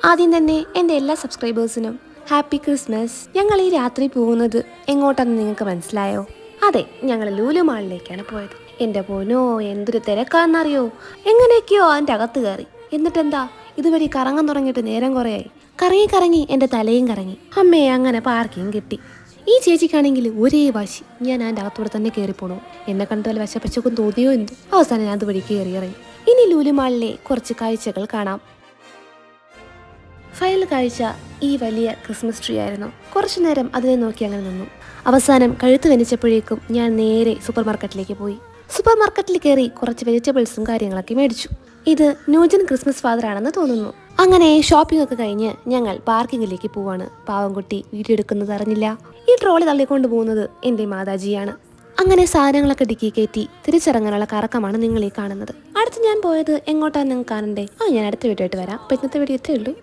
ആദ്യം തന്നെ എൻ്റെ എല്ലാ സബ്സ്ക്രൈബേഴ്സിനും ഹാപ്പി ക്രിസ്മസ്. ഞങ്ങൾ ഈ രാത്രി പോകുന്നത് എങ്ങോട്ടാണെന്ന് നിങ്ങൾക്ക് മനസ്സിലായോ? അതെ, ഞങ്ങൾ ലുലു മാളിലേക്കാണ് പോയത്. എൻ്റെ പോനോ, എന്തൊരു തിരക്കാണെന്നറിയോ. എങ്ങനെയൊക്കെയോ അതിൻ്റെ അകത്ത് കയറി. എന്നിട്ടെന്താ, ഇതുവഴി കറങ്ങാൻ തുടങ്ങിയിട്ട് നേരം കുറയായി. കറങ്ങി കറങ്ങി എൻ്റെ തലയും കറങ്ങി. അമ്മേ, അങ്ങനെ പാർക്കിങ് കിട്ടി. ഈ ചേച്ചിക്കാണെങ്കിൽ ഒരേ വാശി, ഞാൻ അതിൻ്റെ അകത്തൂടെ തന്നെ കയറിപ്പോണു. എന്നെ കണ്ടു വല്ല വശപ്പച്ചക്കും തോന്നിയോ എന്ത്. അവസാനം ഞാൻ അതുവഴി കയറി ഇറങ്ങി. ഇനി ലുലു മാളിലെ കുറച്ച് കാഴ്ചകൾ കാണാം. ഫയൽ കാഴ്ച ഈ വലിയ ക്രിസ്മസ് ട്രീ ആയിരുന്നു. കുറച്ചു നേരം അതിനെ നോക്കി അങ്ങനെ നിന്നു. അവസാനം കഴുത്ത് വെനിച്ചപ്പോഴേക്കും ഞാൻ നേരെ സൂപ്പർ മാർക്കറ്റിലേക്ക് പോയി. സൂപ്പർ മാർക്കറ്റിൽ കയറി കുറച്ച് വെജിറ്റബിൾസും കാര്യങ്ങളൊക്കെ മേടിച്ചു. ഇത് ന്യൂജൻ ക്രിസ്മസ് ഫാദർ ആണെന്ന് തോന്നുന്നു. അങ്ങനെ ഷോപ്പിംഗ് ഒക്കെ കഴിഞ്ഞ് ഞങ്ങൾ പാർക്കിങ്ങിലേക്ക് പോവാണ്. പാവംകുട്ടി വീഡിയോ എടുക്കുന്നത് അറിഞ്ഞില്ല. ഈ ട്രോളി തള്ളിക്കൊണ്ട് പോകുന്നത് എൻ്റെ മാതാജിയാണ്. അങ്ങനെ സാധനങ്ങളൊക്കെ ഡിക്കി കയറ്റി തിരിച്ചിറങ്ങാനുള്ള കറക്കമാണ് നിങ്ങൾ ഈ കാണുന്നത്. അടുത്ത് ഞാൻ പോയത് എങ്ങോട്ടാണ് നിങ്ങൾക്ക് കാണണ്ടേ? ഞാൻ അടുത്ത വീഡിയോ ആയിട്ട് വരാം. അപ്പം ഇന്നത്തെ വീഡിയോ ഇത്രയേ ഉള്ളൂ.